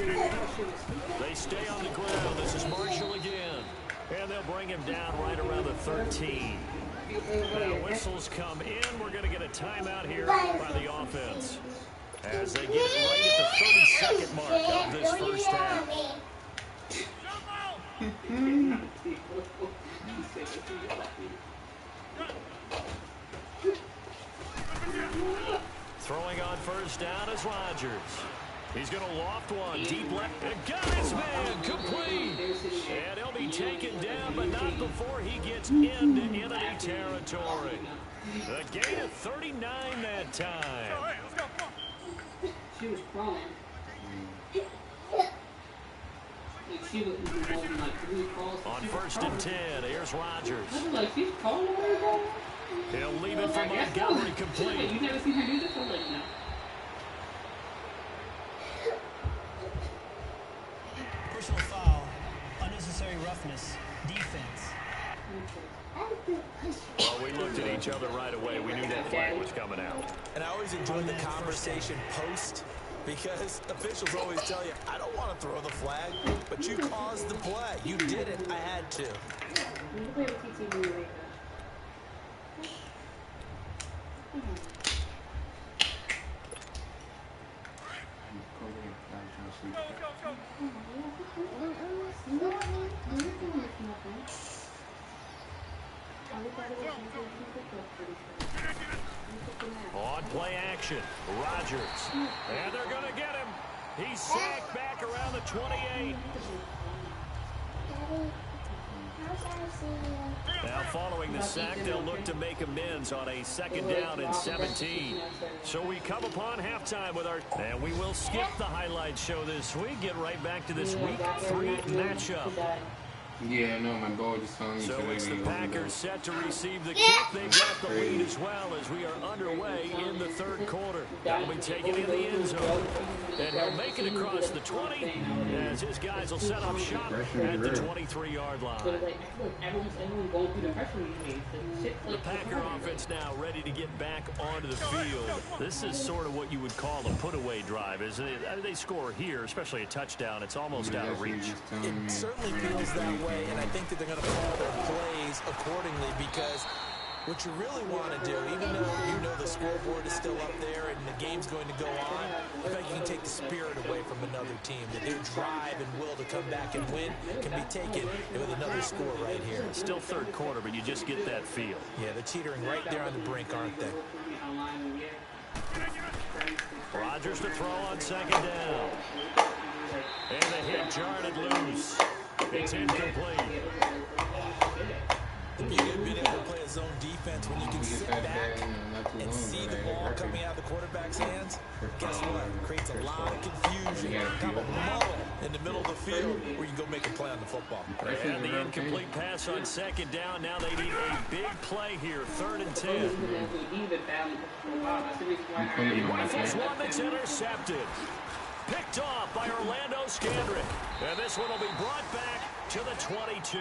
They stay on the ground. This is Marshall again. And they'll bring him down right around the 13. Now whistles come in. We're going to get a timeout here by the offense, as they get right at the 30-second mark of this first half. Throwing on first down is Rodgers. He's going to loft one deep left. And got his man complete. And he'll be taken down, but not before he gets into enemy territory. The gain of 39 that time. She was crawling. On first and 10, here's Rodgers. Like she's crawling away. He'll leave it for Montgomery complete. You never seen her do this? I'm like, no. Personal foul, unnecessary roughness, defense. Well, we looked at each other right away. We knew that flag was coming out. And I always enjoy the conversation post, because officials always tell you, I don't want to throw the flag, but you caused the play. You did it. I had to. On play action, Rodgers. And they're going to get him. He's sacked back around the 28. Now following the sack, they'll look to make amends on a second down and 17. So we come upon halftime with our... And we will skip the highlight show this week. Get right back to this week 3 matchup. Yeah, I know, my goal just telling me. So it's the Packers set to receive the kick. They've got the lead as well as we are underway in the third quarter. They'll be taking in the end zone. And he'll make it across the 20 as his guys will set up shop at the 23-yard line. The Packer offense now ready to get back onto the field. This is sort of what you would call a put-away drive, isn't it? They score here, especially a touchdown. It's almost out of reach. It certainly feels that way, and I think that they're going to call their plays accordingly, because what you really want to do, even though you know the scoreboard is still up there and the game's going to go on, I think you can take the spirit away from another team, that their drive and will to come back and win can be taken with another score right here. It's still third quarter, but you just get that feel. Yeah, they're teetering right there on the brink, aren't they? Rodgers to throw on second down. And the hit jarred it loose. It's incomplete. The beauty of being able to play a zone defense when you can sit back and see the ball coming out of the quarterback's hands, guess what? It creates a lot of confusion, kind of a muddle in the middle of the field where you can go make a play on the football. And the incomplete pass on second down. Now they need a big play here, 3rd and 10. He rifles one that's intercepted. Picked off by Orlando Scandrick. And this one will be brought back to the 22.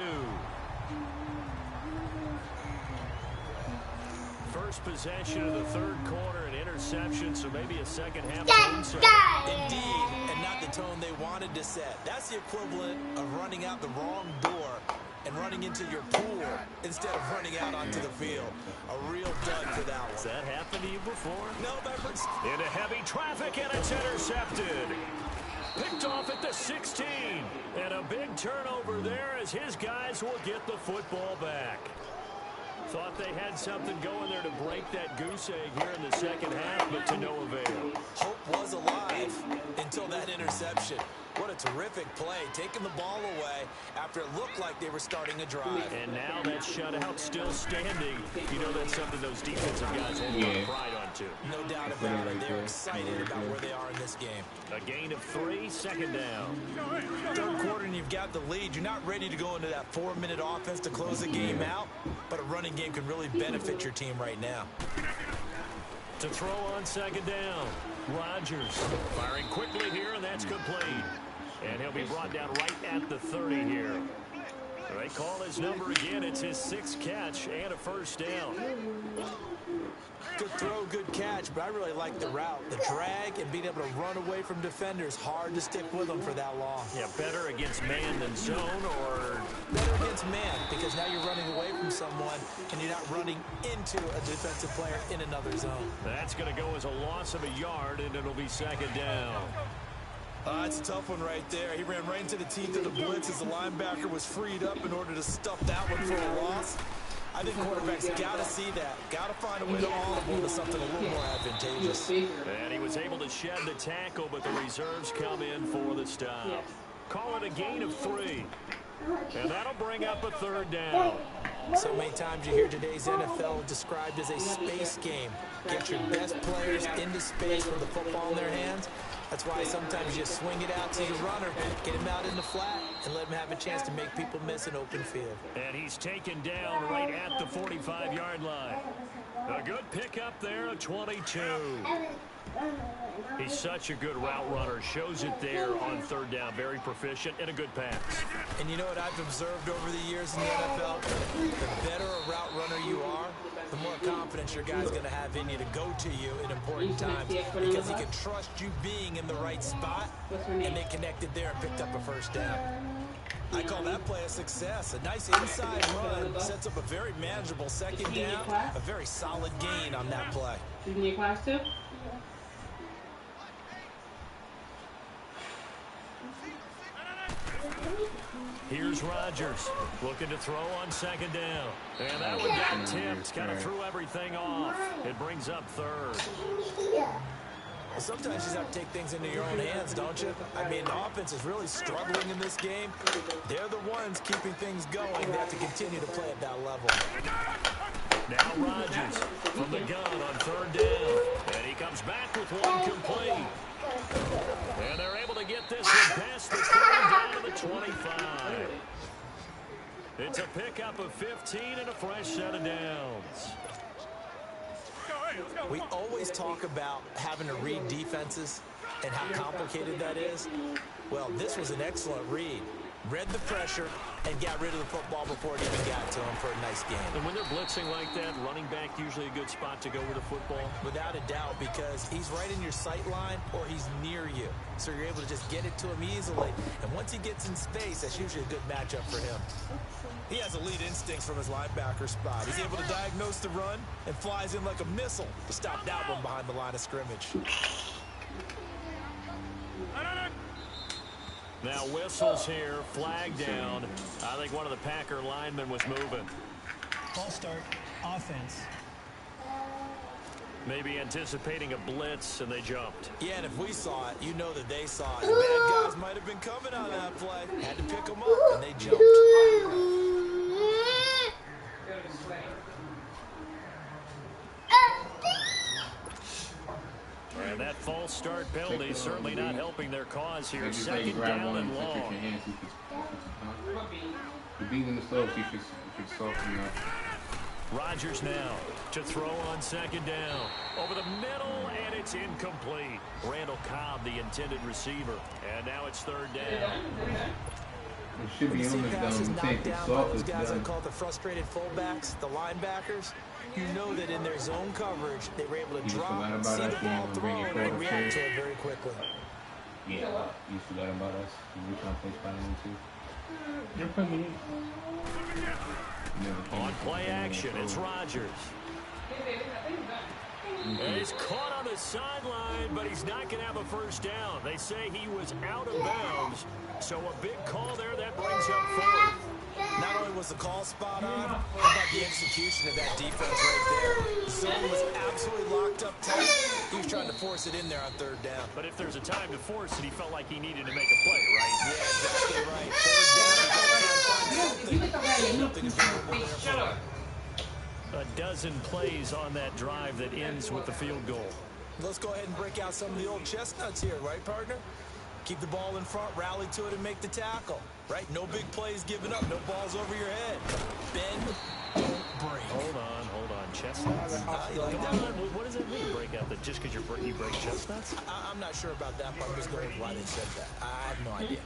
First possession of the third quarter, an interception, so maybe a second half insert. Indeed, and not the tone they wanted to set. That's the equivalent of running out the wrong door and running into your pool instead of running out onto the field. A real dud for that one. Has that happened to you before? No, Beverage. Into heavy traffic, and it's intercepted. Picked off at the 16. And a big turnover there as his guys will get the football back. Thought they had something going there to break that goose egg here in the second half, but to no avail. Hope was alive until that interception. What a terrific play, taking the ball away after it looked like they were starting a drive. And now that shutout still standing. You know that's something those defensive guys hold a lot of pride onto. No doubt about it. They're excited about where they are in this game. A gain of 3, second down. Third quarter and you've got the lead. You're not ready to go into that 4-minute offense to close the game out, but a running game can really benefit your team right now. To throw on second down, Rodgers firing quickly here, and that's complete. And he'll be brought down right at the 30 here. They call his number again. It's his 6th catch and a first down. Good throw, good catch, but I really like the route. The drag and being able to run away from defenders, hard to stick with them for that long. Yeah, better against man than zone, or better against man, because now you're running away from someone and you're not running into a defensive player in another zone. That's going to go as a loss of a yard, and it'll be 2nd down. That's a tough one right there. He ran right into the teeth of the blitz as the linebacker was freed up in order to stuff that one for a loss. I think quarterbacks got to see that. Got to find a way to audible to something a little more advantageous. And he was able to shed the tackle, but the reserves come in for the stop. Call it a gain of 3. And that'll bring up a 3rd down. So many times you hear today's NFL described as a space game. Get your best players into space with the football in their hands. That's why sometimes you swing it out to the runner, get him out in the flat, and let him have a chance to make people miss an open field. And he's taken down right at the 45-yard line. A good pickup there, a 22. He's such a good route runner. Shows it there on 3rd down. Very proficient and a good pass. And you know what I've observed over the years in the NFL? The better a route runner you are, the more confidence your guy's going to have in you to go to you in important times, because he can trust you being in the right spot, and they connected there and picked up a first down. I call that play a success. A nice inside run sets up a very manageable 2nd down, a very solid gain on that play. Is in your class too? Here's Rodgers looking to throw on 2nd down. And that one got tipped, kind of threw everything off. It brings up 3rd. Well, sometimes you just have to take things into your own hands, don't you? I mean, the offense is really struggling in this game. They're the ones keeping things going. They have to continue to play at that level. Now Rodgers from the gun on 3rd down. And he comes back with one complete. And they're able to get this one past the 30 down to the 25. It's a pickup of 15 and a fresh set of downs. We always talk about having to read defenses and how complicated that is. Well, this was an excellent read. Read the pressure and got rid of the football before it even got to him for a nice game. And when they're blitzing like that, running back usually a good spot to go with the football? Without a doubt, because he's right in your sight line or he's near you. So you're able to just get it to him easily. And once he gets in space, that's usually a good matchup for him. He has elite instincts from his linebacker spot. He's able to diagnose the run and flies in like a missile to stop that one behind the line of scrimmage. Now whistles here, flag down. I think one of the Packer linemen was moving. Ball start, offense. Maybe anticipating a blitz, and they jumped. Yeah, and if we saw it, you know that they saw it. The bad guys might have been coming on that play. Had to pick them up, and they jumped. And that false start penalty is certainly not helping their cause here. 2nd down and long. You're beating the slow, you should soften up. Rodgers now to throw on 2nd down. Over the middle, and it's incomplete. Randall Cobb, the intended receiver. And now it's 3rd down. It should When be you see on passes the knocked down by those guys done. I call the frustrated fullbacks, the linebackers, you know that in their zone coverage, they were able to You drop, forgot about see us, the ball you know, bring thrown, it and forward, react to okay. it very quickly. Yeah, you forgot about us. We trying to play Spider-Man too. You're putting me On play action, it's Rodgers. And he's caught on the sideline, but he's not going to have a first down. They say he was out of bounds, so a big call there that brings up 4th. Not only was the call spot on, how about the execution of that defense right there? The zone was absolutely locked up tight. He was trying to force it in there on 3rd down. But if there's a time to force it, he felt like he needed to make a play, right? Yeah, exactly right. 3rd down, you got to try and find something. Nothing available there for him. A dozen plays on that drive that ends with the field goal. Let's go ahead and break out some of the old chestnuts here, right, partner? Keep the ball in front, rally to it, and make the tackle, right? No big plays given up, no balls over your head. Bend, don't break. Hold on. Chestnuts? You like that? What does that mean, break out? That just because you break chestnuts? I'm not sure about that, but I'm just going with why they said that. I have no idea.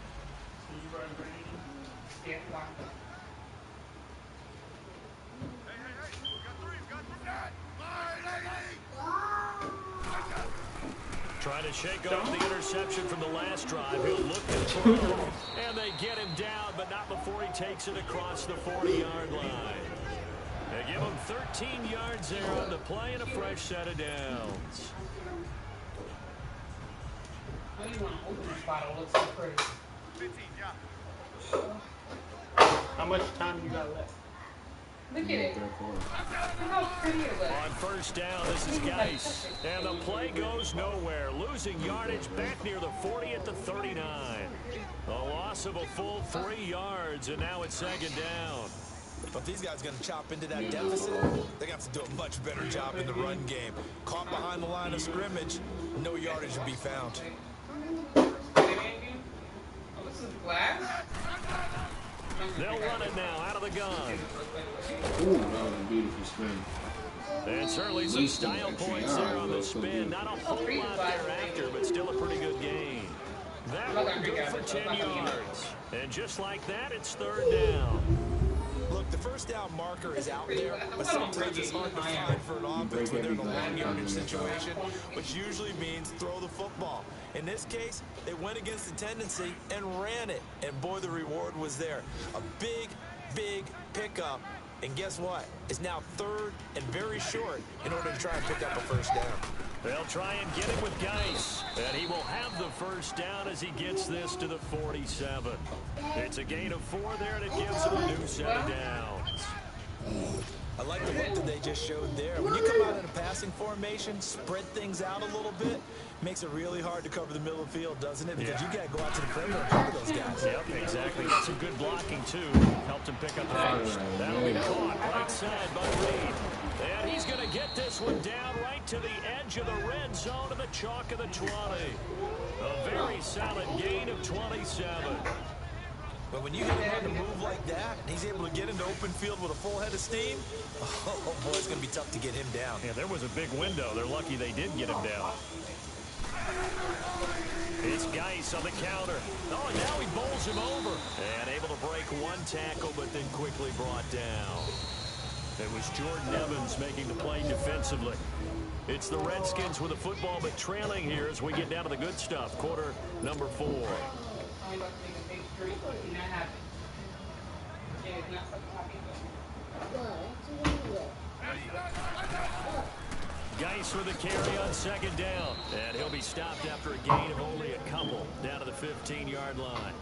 Trying to shake off the interception from the last drive. He'll look to throw, and they get him down, but not before he takes it across the 40-yard line. They give him 13 yards there on the play and a fresh set of downs. I don't even want to open this bottle. It looks so pretty. How much time you got left? Look at it. Look how pretty it looks. On first down, this is Geis. And the play goes nowhere. Losing yardage back near the 40 at the 39. A loss of a full 3 yards, and now it's second down. If these guys are going to chop into that deficit, they're going to have to do a much better job in the run game. Caught behind the line of scrimmage, no yardage to be found. Oh, this is glass? They'll run it now out of the gun. Ooh, that was a beautiful spin. And certainly some style points there on the spin. Not a whole lot thereafter, but still a pretty good gain. That will go for 10 yards. And just like that, it's third down. Look, the first down marker is out there, but sometimes it's hard to find for an offense when they're in a long yardage situation, which usually means throw the football. In this case, they went against the tendency and ran it, and boy, the reward was there. A big, big pickup, and guess what? It's now third and very short in order to try and pick up a first down. They'll try and get it with Geis, and he will have the first down as he gets this to the 47. It's a gain of 4 there, and it gives him a new set of downs. I like the look that they just showed there. When you come out in a passing formation, spread things out a little bit, makes it really hard to cover the middle of the field, doesn't it? Because you got to go out to the perimeter and cover those guys. Yep, exactly. Got some good blocking, too. Helped him pick up the first. That'll be caught right side by Reed. And he's going to get this one down right to the edge of the red zone of the chalk of the 20. A very solid gain of 27. But when you get him on the move like that, and he's able to get into open field with a full head of steam, oh boy, it's going to be tough to get him down. Yeah, there was a big window. They're lucky they did get him down. It's Geis on the counter. Oh, and now he bowls him over. And able to break one tackle, but then quickly brought down. It was Jordan Evans making the play defensively. It's the Redskins with the football, but trailing here as we get down to the good stuff. Quarter number 4. Geis with a carry on second down. And he'll be stopped after a gain of only a couple down to the 15-yard line.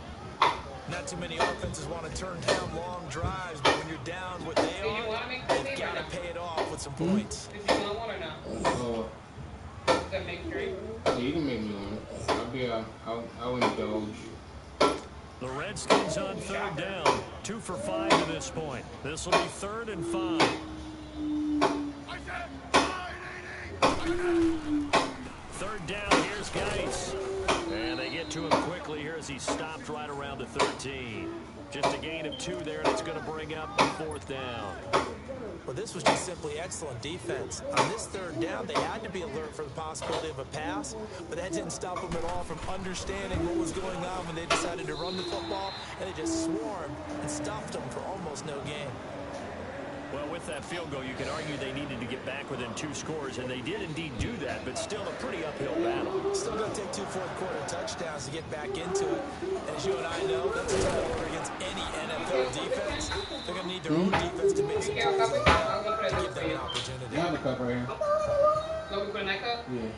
Not too many offenses want to turn down long drives, but when you're down what they are, they've got to pay it off with some points. Did you want one or no? Does that make straight? Yeah, you can make me one. I'll indulge. The Redskins on third down. 2 for 5 to this point. This will be 3rd and 5. Third down, here's Geis. And they get to him quickly here as he stopped right around the 13. Just a gain of 2 there, and it's going to bring up the 4th down. Well, this was just simply excellent defense. On this third down, they had to be alert for the possibility of a pass, but that didn't stop them at all from understanding what was going on when they decided to run the football, and they just swarmed and stuffed them for almost no gain. Well, with that field goal, you can argue they needed to get back within 2 scores, and they did indeed do that, but still a pretty uphill battle. Still going to take 2 fourth-quarter touchdowns to get back into it. As you and I know, that's a tough order against any NFL defense. They're going to need their own defense to make some plays like that to give them an opportunity. You have a cup right here. So we put a night cup? Yeah.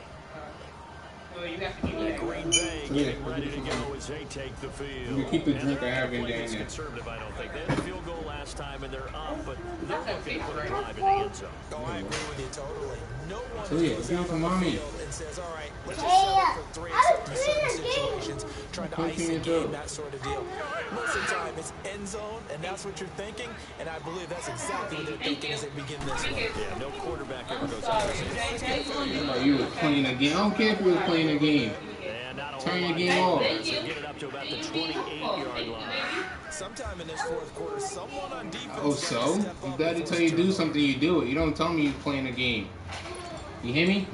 Well, you have to keep it. Green Bay getting ready to go as they take the field. You keep the drink I have in there. Conservative, I don't think. They had a field goal last time, and they're up, but they're looking to put a drive in the end zone. Oh, I agree with you totally. No one Yeah, goes give it out to on the mommy. field and says, all right, let's just settle for 3 except in certain situations, trying to ice the game, that sort of deal. Most of the time, it's end zone, and that's what you're thinking, and I believe that's exactly what they're thinking as they begin this one. Yeah, no quarterback ever goes out there. Oh, you were playing a game. I don't care if you were playing a game. And not a Turn whole your lot game off. of get it up to about the 28-yard line. Sometime in this fourth quarter, someone on defense Oh, so? You gotta tell you to do something, you do it. You don't tell me you're playing a game. You hear me?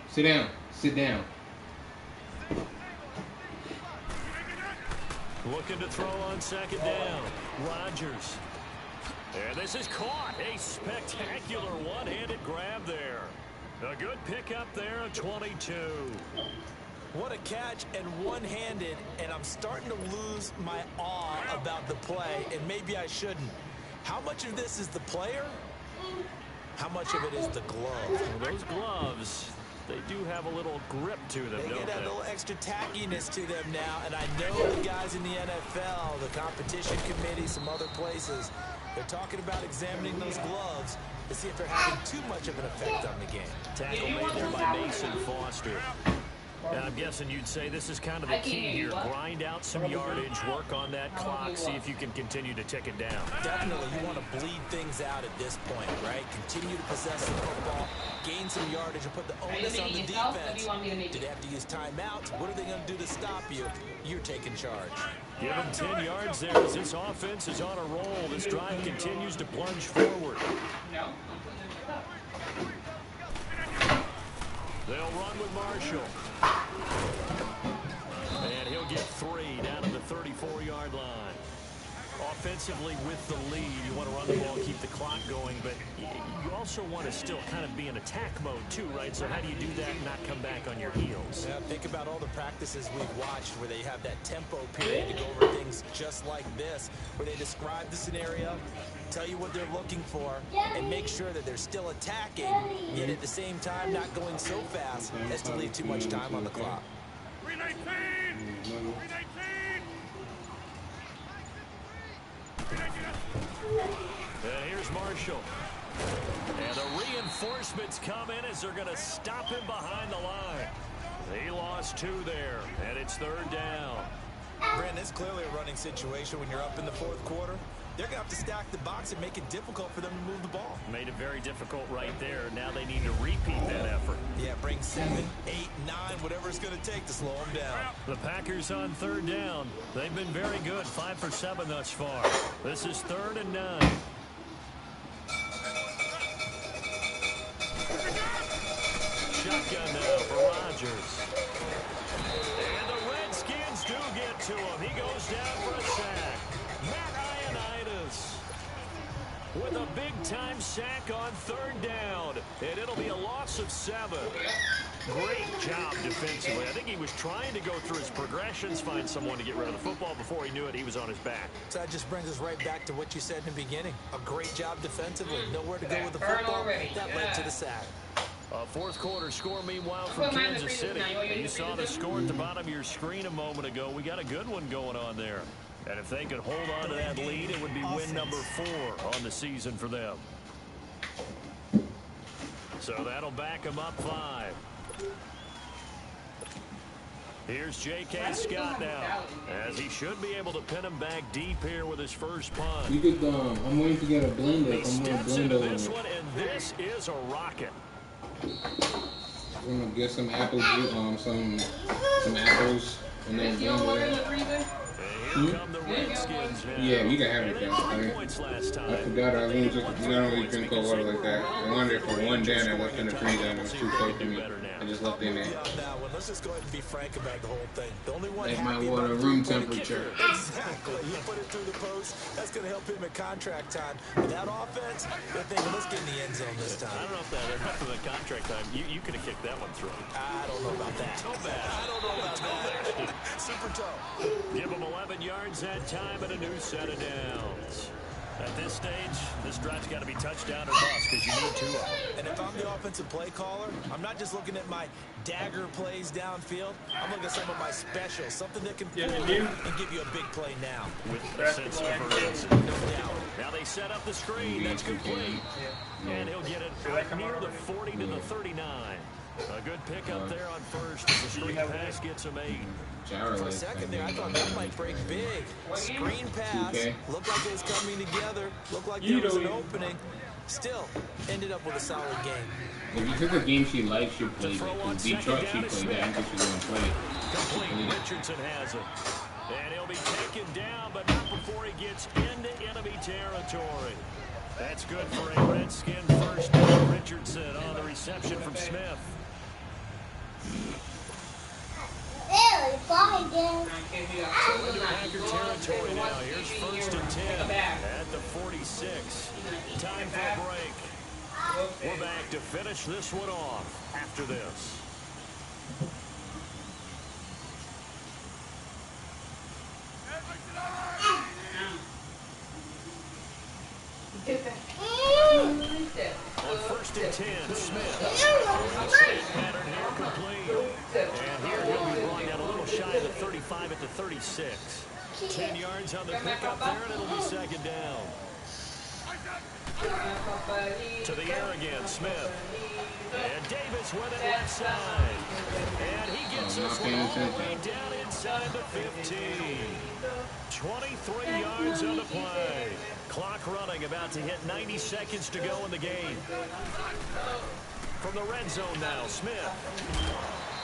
Sit down. Sit down. Looking to throw on second down. Rodgers. And this is caught. A spectacular one-handed grab there. A good pickup there at 22. What a catch, and one-handed, and I'm starting to lose my awe about the play, and maybe I shouldn't. How much of this is the player? How much of it is the glove? Well, those gloves, they do have a little grip to them, They don't get a they? little extra tackiness to them now, and I know the guys in the NFL, the competition committee, some other places, they're talking about examining those gloves to see if they're having too much of an effect on the game. Tackle made there by Mason Foster. And I'm guessing you'd say this is kind of the key here. Grind out some yardage, work on that clock, see if you can continue to tick it down. Definitely, you want to bleed things out at this point, right? Continue to possess the football, gain some yardage, and put the onus on the defense. Do they have to use timeouts? What are they going to do to stop you? You're taking charge. Give them 10 yards there as this offense is on a roll. This drive continues to plunge forward. They'll run with Marshall. And he'll get 3 down to the 34-yard line. Offensively with the lead, you want to run the ball, keep the clock going, but you also want to still kind of be in attack mode too, right? So how do you do that and not come back on your heels? Yeah, think about all the practices we've watched where they have that tempo period to go over things just like this, where they describe the scenario, tell you what they're looking for, and make sure that they're still attacking, yet at the same time not going so fast as to leave too much time on the clock. 319! And here's Marshall. And the reinforcements come in as they're going to stop him behind the line. He lost 2 there, and it's 3rd down. Brandon, it's clearly a running situation when you're up in the 4th quarter. They're going to have to stack the box and make it difficult for them to move the ball. Made it very difficult right there. Now they need to repeat that effort. Yeah, bring 7, 8, 9, whatever it's going to take to slow them down. The Packers on 3rd down. They've been very good, 5 for 7 thus far. This is 3rd and 9. Shotgun now for Rodgers. And the Redskins do get to him. He goes down for a sack. Matt Ioannidis with a big-time sack on 3rd down. And it'll be a loss of 7. Great job defensively. I think he was trying to go through his progressions, find someone to get rid of the football. Before he knew it, he was on his back. So that just brings us right back to what you said in the beginning. A great job defensively. Nowhere to go with the football. That led to the sack. A 4th quarter score, meanwhile, from Kansas City. And you saw the score at the bottom of your screen a moment ago. We got a good one going on there. And if they could hold on to that lead, it would be win number 4 on the season for them. So that'll back them up 5. Here's J.K. Scott now, as he should be able to pin him back deep here with his first punt. You could, I'm waiting to get a blender. He steps into this one, and this is a rocket. I'm gonna get some apple juice, some apples, and then blend it. Here come the Redskins now. Yeah, you can have it They though. lost points last time. I forgot I was just not only drink cold water like that. I wonder if for one down I left in the freezer and it was too cold for me. I just left it in there. Now, let's just go ahead and be frank about the whole thing. The only one Make my happy water about room the kicker. temperature. Exactly. You put it through the post. That's going to help him at contract time. But that offense, they're thinking, let's get in the end zone this time. I don't know if that enough of the contract time. You could have kicked that one through. I don't know about that. Toe bad. I don't know about that. Super toe. Give them 11 yards that time and a new set of downs. At this stage, this drive's got to be touchdown or bust because you need 2 of them. And if I'm the offensive play caller, I'm not just looking at my dagger plays downfield. I'm looking at some of my specials, something that can fool you and give you a big play now. With a sense of urgency. No doubt. Now they set up the screen. That's complete. And he'll get it right near the 40 to the 39. A good pickup there on first as the screen pass gets him 8. For a second there, I thought that might break big. Screen pass. Looked like it was coming together. Looked like there was an opening. Still, ended up with a solid game. If you took a game she likes, she played it. Because Detroit, she played that. I think she's going to play it. Complete. Richardson has it. And he'll be taken down, but not before he gets into enemy territory. That's good for a Redskin first down. Richardson on the reception from Smith. So into Packer territory now. Here's 1st and 10 at the 46. Time for a break. We're back to finish this one off after this. On 1st and 10, Smith. Pattern here complete. And here he'll be brought down a little shy of the 35 at the 36. 10 yards on the pickup there, and it'll be 2nd down. To the air again, Smith. And Davis with it left side. And he gets this one all the way down inside the 15. 23 yards on the play. Clock running, about to hit 90 seconds to go in the game. From the red zone now, Smith.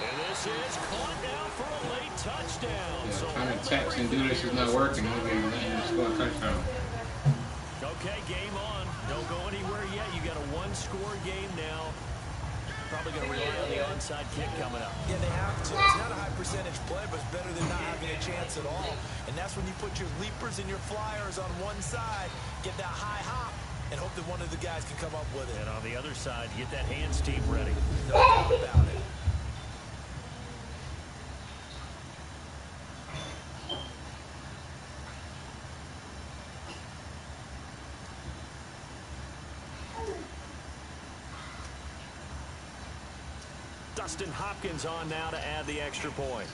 And this is caught now for a late touchdown. Yeah, so trying to text and do this is not working. He'll be letting you score a touchdown. Okay, game on. Don't go anywhere yet. You got a one-score game now. Probably going to rely on the onside kick coming up. Yeah, they have to. It's not a high percentage play, but it's better than not having a chance at all. And that's when you put your leapers and your flyers on one side, get that high hop, and hope that one of the guys can come up with it. And on the other side, get that hands team ready. No doubt about it. Dustin Hopkins on now to add the extra point.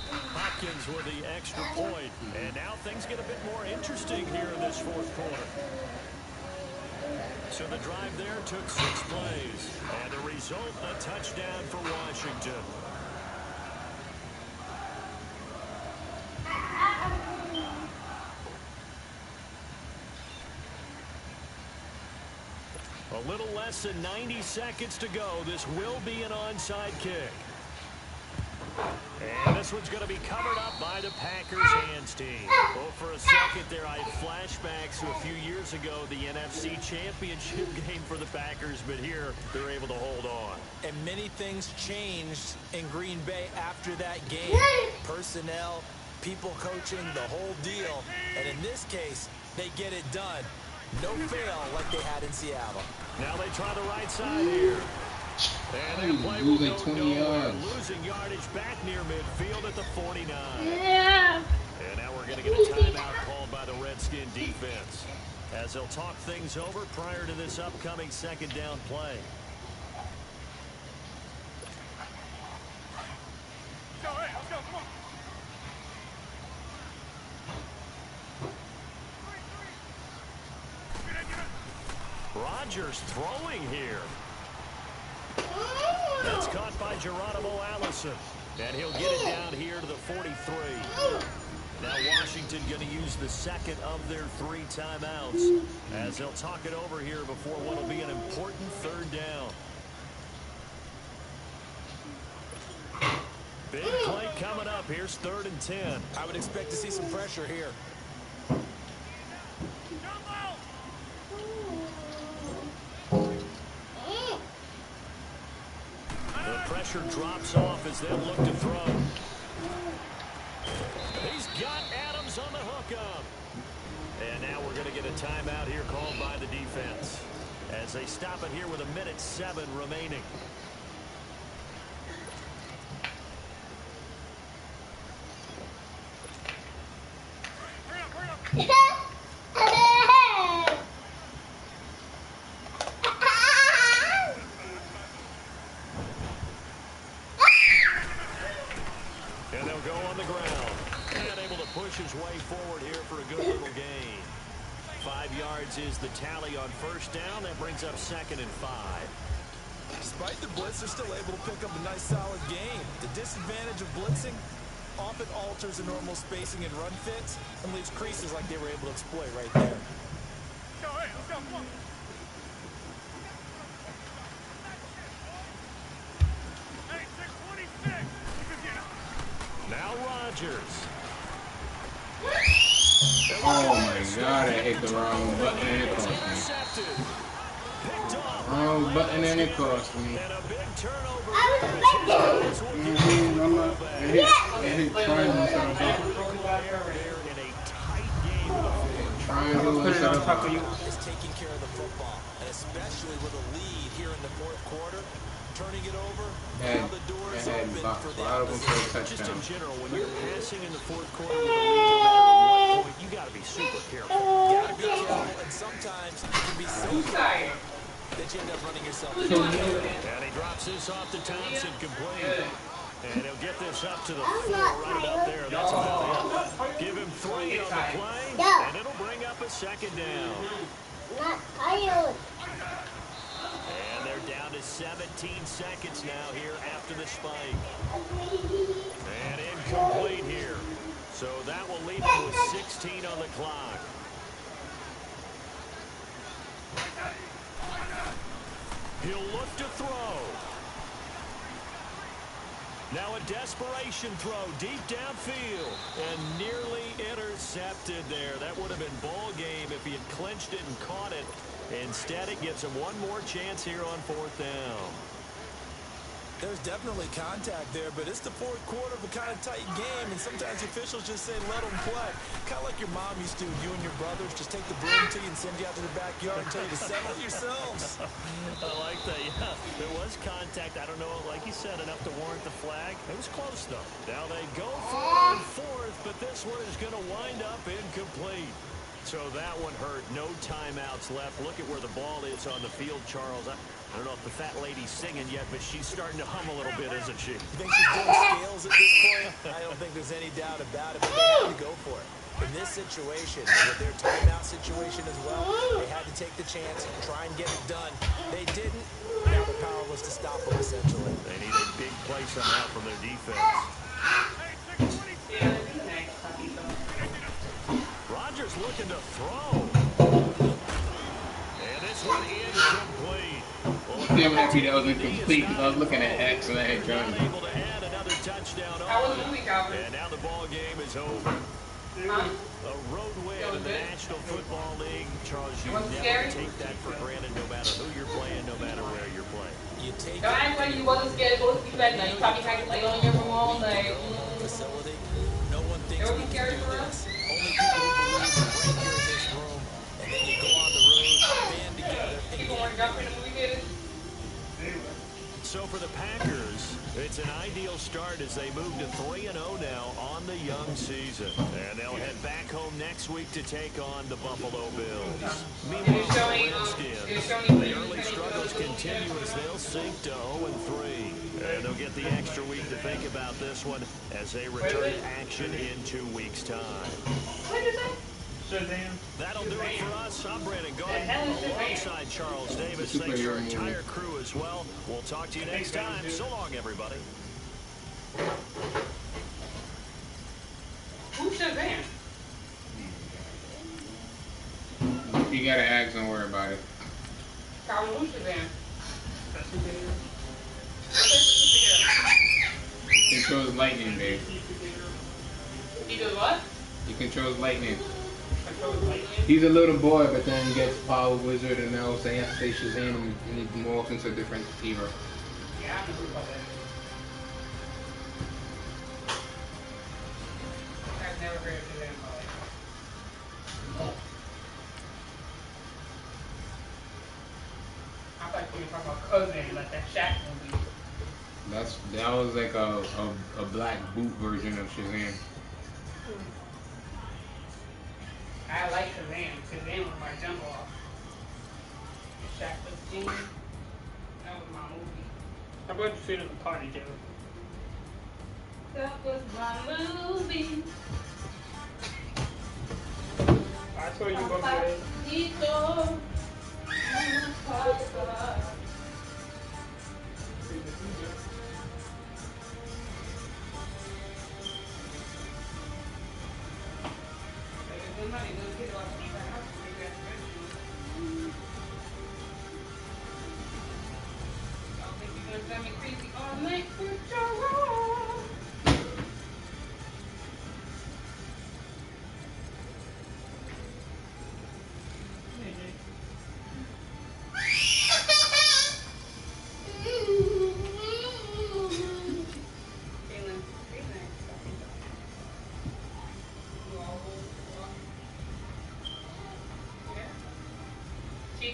Hopkins with the extra point. And now things get a bit more interesting here in this 4th quarter. So the drive there took 6 plays. And the result, a touchdown for Washington. A little less than 90 seconds to go. This will be an onside kick. And this one's going to be covered up by the Packers hands team. Well, for a second there, I had flashbacks to a few years ago, the NFC Championship game for the Packers, but here they're able to hold on. And many things changed in Green Bay after that game. Personnel, people coaching, the whole deal. And in this case, they get it done. No fail like they had in Seattle. Now they try the right side here. And that play will go 20 yards. Losing yardage back near midfield at the 49. Yeah. And now we're going to get a timeout called by the Redskin defense, as they'll talk things over prior to this upcoming 2nd down play. Let's go, come on. Rodgers throwing here. That's caught by Geronimo Allison. And he'll get it down here to the 43. Now Washington going to use the 2nd of their 3 timeouts, as they'll talk it over here before what will be an important 3rd down. Big play coming up. Here's 3rd and 10. I would expect to see some pressure here. The pressure drops off as they look to throw. He's got Adams on the hookup. And now we're going to get a timeout here called by the defense, as they stop it here with 1:07 remaining. And they'll go on the ground. And able to push his way forward here for a good little gain. 5 yards is the tally on 1st down. That brings up 2nd and 5. Despite the blitz, they're still able to pick up a nice, solid game. The disadvantage of blitzing often alters the normal spacing and run fits and leaves creases like they were able to exploit right there. Let's go, come on. Hey, 626. Now Rodgers. Oh my God, I hit the wrong button and it cost me. Intercepted. Picked off. Oh, button and it cost me. And a big turnover there as his guys will get the I'm football not. back. It hit triangle instead of There button. in a tight game in the fourth. Triangle instead of button. Is taking care of the football, and especially with a lead here in the fourth quarter, turning it over, now the door is open for the opposition. Just in general, when you're passing in the fourth quarter with a lead, no matter what point, you got to be super careful. You got to be careful, and sometimes you can be so careful that you end up running yourself into the field. And he drops this off to Thompson, complete. And he'll get this up to the 4 right about there. That's about it. Give him 3 on the play, and it'll bring up a second down. And they're down to 17 seconds now here after the spike. And incomplete here. So that will leave him with 16 on the clock. He'll look to throw. Now a desperation throw deep downfield and nearly intercepted there. That would have been ball game if he had clinched it and caught it. Instead, it gives him one more chance here on 4th down. There's definitely contact there, but it's the fourth quarter of a kind of tight game, and sometimes officials just say let them play. Kind of like your mom used to, you and your brothers just take the broom to you and send you out to the backyard and tell you to settle it yourselves. I like that, yeah. There was contact. I don't know, like you said, enough to warrant the flag. It was close, though. Now they go for it on 4th, but this one is going to wind up incomplete. So that one hurt. No timeouts left. Look at where the ball is on the field, Charles. I don't know if the fat lady's singing yet, but she's starting to hum a little bit, isn't she? You think she's doing scales at this point? I don't think there's any doubt about it, but they had to go for it. In this situation, with their timeout situation as well, they had to take the chance and try and get it done. They didn't. Now the power was to stop them, essentially. They need a big play somehow from their defense. Rodgers looking to throw. And this one incomplete. Well, Damn happy that was incomplete because I was looking at X and I had John. Able to add another touchdown and now the ball game is over. A road win in the National Football League. Charles, you never take that for granted no matter who you're playing, no matter where you're playing. You take Don't act like you wasn't scared to go to sleep at night. You probably had to lay on your room all night. facility. No one thinks we can do this. Only people who believe in right here in this room. And then you go on the road, band together, and People want to jump in the movie theaters. So for the Packers, it's an ideal start as they move to 3-0 now on the young season. And they'll head back home next week to take on the Buffalo Bills. Meanwhile, the Redskins, the early struggles continue as they'll sink to 0-3. And they'll get the extra week to think about this one as they return to action in 2 weeks' time. What did you say? That'll do it for us. I'm Brandon Gordon alongside Charles Davis. Thanks to our entire crew as well. We'll talk to you next time. So long, everybody. Who's Shazam? You gotta ask, don't worry about it. Calvin, who's Shazam? He controls lightning, babe. He does what? He controls lightning. Controls lightning? He's a little boy, but then he gets Power Wizard, and now they have to say Shazam, and he morphs into a different hero. Yeah, I'm not about that. I've never heard of Shazam in my life. I thought you were talking about Cousin, like that Shaq movie. That was like a black boot version of Shazam. I like Shazam. Shazam was my jump off. Shaq the Genie. That was my movie. How about you sit in the party, Joe? That was my movie. I saw you go Papacito. Papa.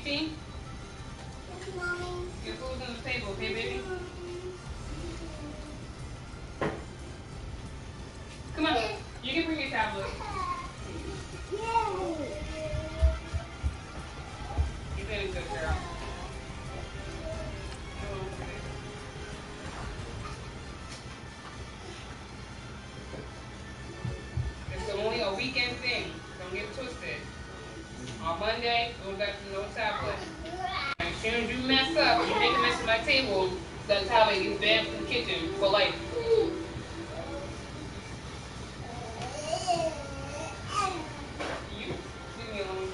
tea? Your food's on the table, okay, baby? Come on. You can bring your tablet. You've been a good girl. It's only a weekend thing. Don't get twisted. On Monday, we'll get no tablet. As soon as you mess up, you make a mess at my table, that tablet is banned from the kitchen for life.